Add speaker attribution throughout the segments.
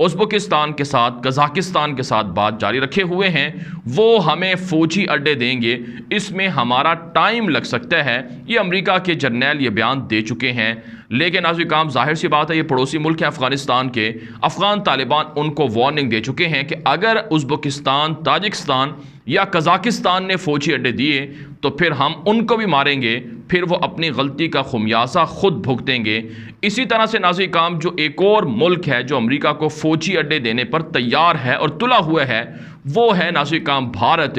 Speaker 1: Uzbekistan کے ساتھ، قزاقستان کے ساتھ بات جاری رکھے ہوئے ہیں، وہ ہمیں فوجی اڈے دیں گے، اس میں ہمارا ٹائم لگ سکتا ہے۔ یہ امریکہ کے جرنیل یہ بیان دے چکے ہیں، لیکن ناظرین کرام ظاہر سی بات ہے یہ پڑوسی ملک ہے افغانستان کے، افغان طالبان ان کو وارننگ دے چکے ہیں کہ اگر ازبکستان، تاجکستان یا قزاقستان نے فوجی اڈے دیے تو پھر ہم ان کو بھی ماریں گے، پھر وہ اپنی غلطی کا خمیازہ خود بھگتیں گے۔ اسی طرح سے ناظرین کرام جو ایک اور ملک ہے جو امریکہ کو فوجی اڈے دینے پر تیار ہے اور تلا ہوا ہے، وہ ہے ناظرین کرام بھارت۔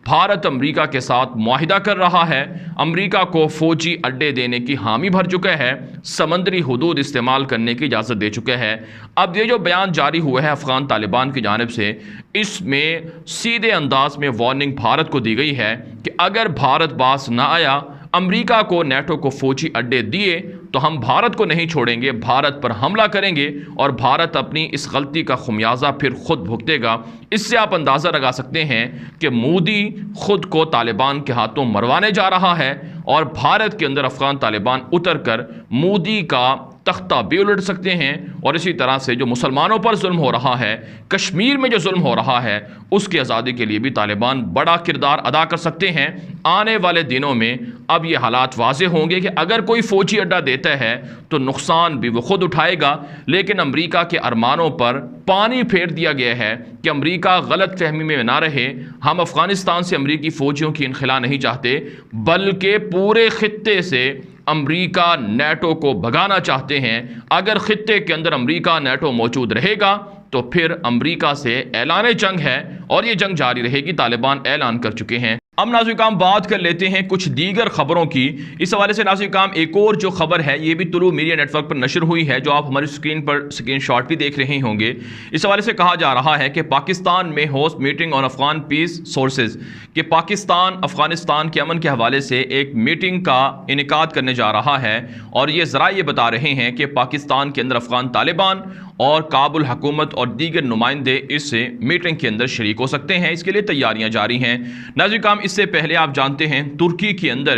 Speaker 1: بھارت امریکہ کے ساتھ معاہدہ کر رہا ہے، امریکہ کو فوجی اڈے دینے کی حامی بھر چکا ہے، سمندری حدود استعمال کرنے کی اجازت دے چکا ہے۔ اب یہ جو بیان جاری ہوا ہے افغان طالبان کی جانب سے، اس میں سیدھے انداز میں وارننگ بھارت کو دی گئی ہے کہ اگر بھارت باز نہ آیا، امریکہ کو نیٹو کو فوجی اڈے دیے تو ہم بھارت کو نہیں چھوڑیں گے، بھارت پر حملہ کریں گے اور بھارت اپنی اس غلطی کا خمیازہ پھر خود بھگتے گا۔ اس سے آپ اندازہ لگا سکتے ہیں کہ مودی خود کو طالبان کے ہاتھوں مروانے جا رہا ہے اور بھارت کے اندر افغان طالبان اتر کر مودی کا تختہ بھی الٹ سکتے ہیں، اور اسی طرح سے جو مسلمانوں پر ظلم ہو رہا ہے، کشمیر میں جو ظلم ہو رہا ہے، اس کی آزادی کے لیے بھی طالبان بڑا کردار ادا کر سکتے ہیں۔ آنے والے دنوں میں اب یہ حالات واضح ہوں گے کہ اگر کوئی فوجی اڈا دیتا ہے تو نقصان بھی وہ خود اٹھائے گا، لیکن امریکہ کے ارمانوں پر پانی پھیر دیا گیا ہے کہ امریکہ غلط فہمی میں نہ رہے۔ ہم افغانستان سے امریکی فوجیوں کی انخلا نہیں چاہتے، بلکہ پورے خطے سے امریکہ نیٹو کو بھگانا چاہتے ہیں۔ اگر خطے کے اندر امریکہ نیٹو موجود رہے گا تو پھر امریکہ سے اعلان جنگ ہے اور یہ جنگ جاری رہے گی، طالبان اعلان کر چکے ہیں۔ اب ناظرین کرام بات کر لیتے ہیں کچھ دیگر خبروں کی۔ اس حوالے سے ناظرین کرام ایک اور جو خبر ہے یہ بھی طلوع میڈیا نیٹ ورک پر نشر ہوئی ہے، جو آپ ہماری اسکرین پر اسکرین شاٹ بھی دیکھ رہے ہوں گے۔ اس حوالے سے کہا جا رہا ہے کہ پاکستان میں host meeting on Afghan peace sources, کہ پاکستان افغانستان کے امن کے حوالے سے ایک میٹنگ کا انعقاد کرنے جا رہا ہے، اور یہ ذرائع یہ بتا رہے ہیں کہ پاکستان کے اندر افغان طالبان اور کابل حکومت اور دیگر نمائندے اس میٹنگ کے اندر شریک ہو سکتے ہیں۔ اس کے لیے تیاریاں جاری ہیں۔ ناظرین کرام اس سے پہلے آپ جانتے ہیں ترکی کے اندر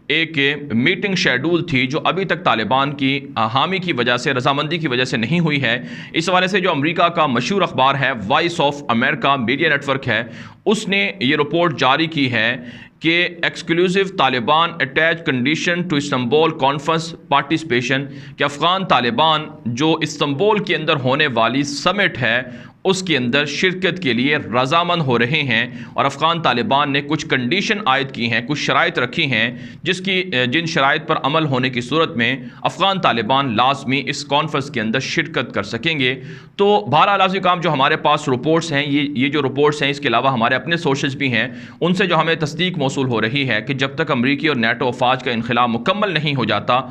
Speaker 1: ایک میٹنگ شیڈول تھی جو ابھی تک طالبان کی حامی کی وجہ سے، رضامندی کی وجہ سے نہیں ہوئی ہے۔ اس حوالے سے جو امریکہ کا مشہور اخبار ہے voice of America media network ہے، اس نے یہ رپورٹ جاری کی ہے کہ exclusive Taliban attach condition to Istanbul conference participation, کہ افغان طالبان جو استنبول کے اندر ہونے والی سمٹ ہے اس کے اندر شرکت کے لیے رضامند ہو رہے ہیں، اور افغان طالبان نے کچھ کنڈیشن عائد کی ہیں، کچھ شرائط رکھی ہیں، جن شرائط پر عمل ہونے کی صورت میں افغان طالبان لازمی اس کانفرنس کے اندر شرکت کر سکیں گے۔ تو بہرحال ناظرین کرام جو ہمارے پاس رپورٹس ہیں، یہ جو رپورٹس ہیں، اس کے علاوہ ہمارے اپنے سورسز بھی ہیں، ان سے جو ہمیں تصدیق موصول ہو رہی ہے کہ جب تک امریکی اور نیٹو افواج کا انخلا مکمل نہیں ہو جاتا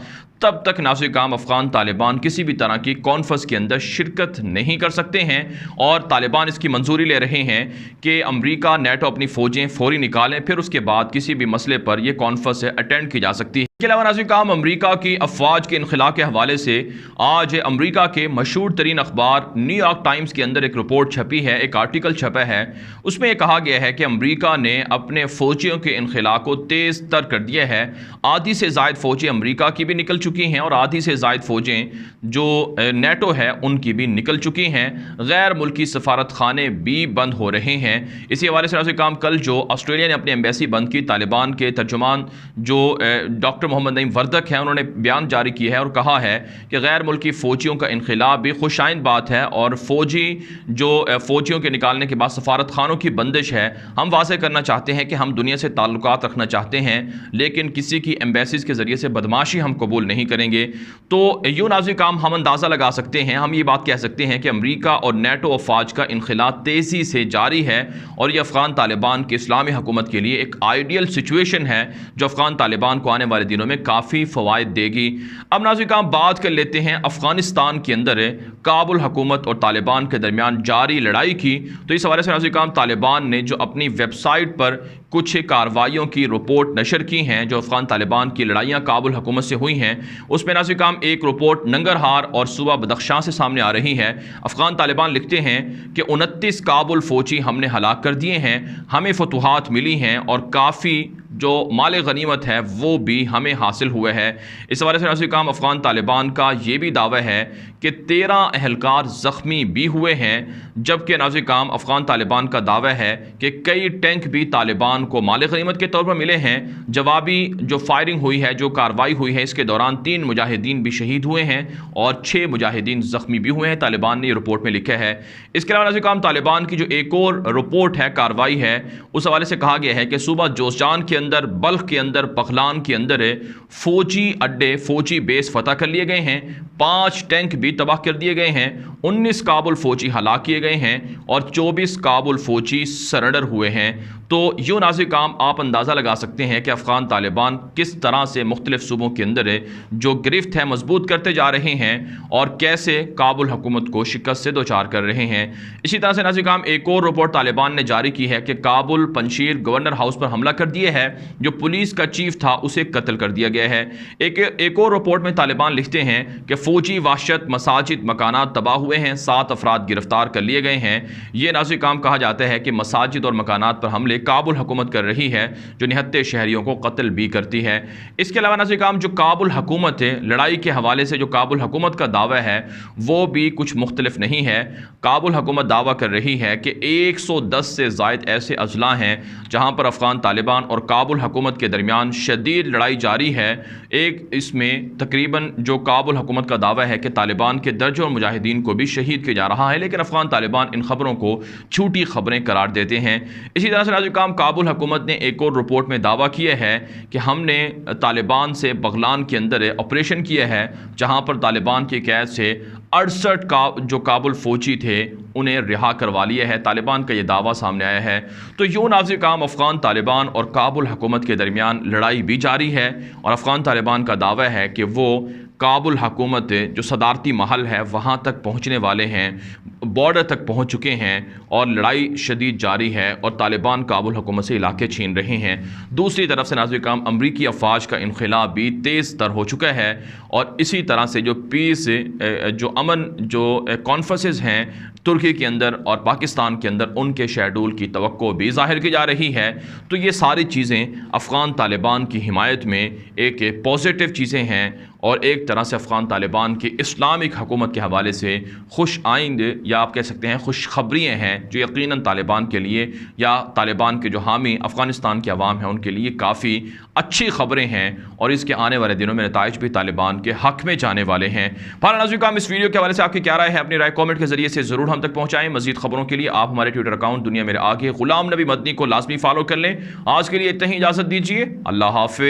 Speaker 1: تب تک ناظرین کرام افغان طالبان کسی بھی طرح کی کانفرنس کے اندر شرکت نہیں کر سکتے ہیں، اور طالبان اس کی منظوری لے رہے ہیں کہ امریکہ نیٹو اپنی فوجیں فوری نکالیں، پھر اس کے بعد کسی بھی مسئلے پر یہ کانفرنس اٹینڈ کی جا سکتی ہے۔ اس کے علاوہ ناظرین کرام امریکہ کی افواج کے انخلا کے حوالے سے آج امریکہ کے مشہور ترین اخبار نیو یارک ٹائمز کے اندر ایک رپورٹ چھپی ہے، ایک آرٹیکل چھپا ہے، اس میں یہ کہا گیا ہے کہ امریکہ نے اپنے فوجیوں کے انخلا کو تیز تر کر دیا ہے۔ آدھی سے زائد فوجیں امریکہ کی بھی نکل چکی ہیں اور آدھی سے زائد فوجیں جو نیٹو ہے ان کی بھی نکل چکی ہیں۔ غیر ملکی سفارت خانے بھی بند ہو رہے ہیں۔ اسی حوالے سے ناظرین کرام کل جو آسٹریلیا نے اپنی ایمبیسی بند کی، طالبان کے ترجمان جو ڈاکٹر محمد نعیم وردک ہیں، انہوں نے بیان جاری کیا ہے اور کہا ہے کہ غیر ملکی فوجیوں کا انخلا بھی خوش آئند بات ہے، اور فوجیوں کے نکالنے کے بعد سفارت خانوں کی بندش ہے۔ ہم واضح کرنا چاہتے ہیں کہ ہم دنیا سے تعلقات رکھنا چاہتے ہیں، لیکن کسی کی ایمبیسیز کے ذریعے سے بدماشی ہم قبول نہیں کریں گے۔ تو یوں ناظرین کرام ہم اندازہ لگا سکتے ہیں، ہم یہ بات کہہ سکتے ہیں کہ امریکہ اور نیٹو افواج کا انخلا تیزی سے جاری ہے، اور یہ افغان طالبان کی اسلامی حکومت کے لیے ایک آئیڈیل سچویشن ہے جو افغان طالبان کو آنے والے دنوں میں کافی فوائد دے گی۔ اب ناظرین کرام بات کر لیتے ہیں افغانستان کے اندر کابل حکومت اور طالبان کے درمیان جاری لڑائی کی۔ تو اس حوالے سے ناظرین کرام طالبان نے جو اپنی ویب سائٹ پر کچھ کارروائیوں کی رپورٹ نشر کی ہیں جو افغان طالبان کی لڑائیاں کابل حکومت سے ہوئی ہیں، اس میں ناظرین کرام ایک رپورٹ ننگرہار اور صوبہ بدخشاں سے سامنے آ رہی ہے۔ افغان طالبان لکھتے ہیں کہ 29 کابل فوجی ہم نے ہلاک کر دیے ہیں، ہمیں فتوحات ملی ہیں اور کافی جو مال غنیمت ہے وہ بھی ہمیں حاصل ہوئے ہے۔ اس حوالے سے ناظرین کرام افغان طالبان کا یہ بھی دعویٰ ہے کہ 13 اہلکار زخمی بھی ہوئے ہیں، جبکہ ناظرین کرام افغان طالبان کا دعویٰ ہے کہ کئی ٹینک بھی طالبان کو مال غنیمت کے طور پر ملے ہیں۔ جوابی جو فائرنگ ہوئی ہے، جو کارروائی ہوئی ہے، اس کے دوران 3 مجاہدین بھی شہید ہوئے ہیں اور 6 مجاہدین زخمی بھی ہوئے ہیں، طالبان نے یہ رپورٹ میں لکھا ہے۔ اس کے علاوہ ناظرین کرام طالبان کی جو ایک اور رپورٹ ہے، کارروائی ہے، اس حوالے سے کہا گیا ہے کہ صوبہ جوزجان کے اندر، بلخ کے اندر، بغلان کے اندر فوجی اڈے، فوجی بیس فتح کر لیے گئے ہیں، 5 ٹینک بھی تباہ کر دیے گئے ہیں، 19 کابل فوجی ہلاک کیے گئے ہیں اور 24 کابل فوجی سرنڈر ہوئے ہیں۔ تو یوں ناظرین کرام آپ اندازہ لگا سکتے ہیں کہ افغان طالبان کس طرح سے مختلف صوبوں کے اندر جو گرفت ہے مضبوط کرتے جا رہے ہیں اور کیسے کابل حکومت کو شکست سے دوچار کر رہے ہیں۔ اسی طرح سے ناظرین کرام ایک اور رپورٹ طالبان نے جاری کی ہے کہ کابل پنشیر گورنر ہاؤس پر حملہ کر دیا ہے، جو پولیس کا چیف تھا اسے قتل کر دیا گیا ہے۔ ایک اور رپورٹ میں طالبان لکھتے ہیں کہ فوجی وحشت، مساجد، مکانات تباہ ہوئے ہیں، 7 افراد گرفتار کر لیے گئے ہیں۔ یہ ناظرین کرام کہا جاتا ہے کہ مساجد اور مکانات پر حملے کابل حکومت کر رہی ہے، جو نہتے شہریوں کو قتل بھی کرتی ہے۔ اس کے علاوہ ناظرین کرام جو کابل حکومت ہے، لڑائی کے حوالے سے جو کابل حکومت کا دعویٰ ہے وہ بھی کچھ مختلف نہیں ہے۔ کابل حکومت دعویٰ کر رہی ہے کہ 110 سے زائد ایسے اضلاع ہیں جہاں پر افغان طالبان اور کابل حکومت کے درمیان شدید لڑائی جاری ہے۔ اس میں تقریباً جو کابل حکومت کا دعویٰ ہے کہ طالبان کے درجنوں مجاہدین کو بھی شہید کیا جا رہا ہے، لیکن افغان طالبان ان خبروں کو جھوٹی خبریں قرار دیتے ہیں۔ اسی طرح سے ناظرین کرام کابل حکومت نے ایک اور رپورٹ میں دعویٰ کیا ہے کہ ہم نے طالبان سے بغلان کے اندر آپریشن کیا ہے، جہاں پر طالبان کی قید سے 68 جو کابل فوجی تھے انہیں رہا کروا لیا ہے۔ طالبان کا یہ دعویٰ سامنے آیا ہے۔ تو یوں ناظرین کرام افغان طالبان اور کابل حکومت کے درمیان لڑائی بھی جاری ہے اور افغان طالبان کا دعویٰ ہے کہ وہ کابل حکومت جو صدارتی محل ہے وہاں تک پہنچنے والے ہیں، بارڈر تک پہنچ چکے ہیں اور لڑائی شدید جاری ہے اور طالبان کابل حکومت سے علاقے چھین رہے ہیں۔ دوسری طرف سے ناظرین کرام امریکی افواج کا انخلا بھی تیز تر ہو چکا ہے اور اسی طرح سے جو پیس جو امن جو کانفرنسز ہیں ترکی کے اندر اور پاکستان کے اندر، ان کے شیڈول کی توقع بھی ظاہر کی جا رہی ہے۔ تو یہ ساری چیزیں افغان طالبان کی حمایت میں ایک پازیٹیو چیزیں ہیں اور ایک طرح سے افغان طالبان کی اسلامک حکومت کے حوالے سے خوش آئند یا آپ کہہ سکتے ہیں خوش خبریاں ہیں، جو یقیناً طالبان کے لیے یا طالبان کے جو حامی افغانستان کے عوام ہیں ان کے لیے کافی اچھی خبریں ہیں اور اس کے آنے والے دنوں میں نتائج بھی طالبان کے حق میں جانے والے ہیں۔ ناظرین کرام اس ویڈیو کے حوالے سے آپ کی کیا رائے ہے؟ اپنی رائے کامنٹ کے ذریعے سے ضرور ہم تک پہنچائیں۔ مزید خبروں کے لیے آپ ہمارے ٹویٹر اکاؤنٹ دنیا میرے آگے غلام نبی مدنی کو لازمی فالو کر لیں۔ آج کے لیے اتنا ہی، اجازت دیجیے، اللہ حافظ۔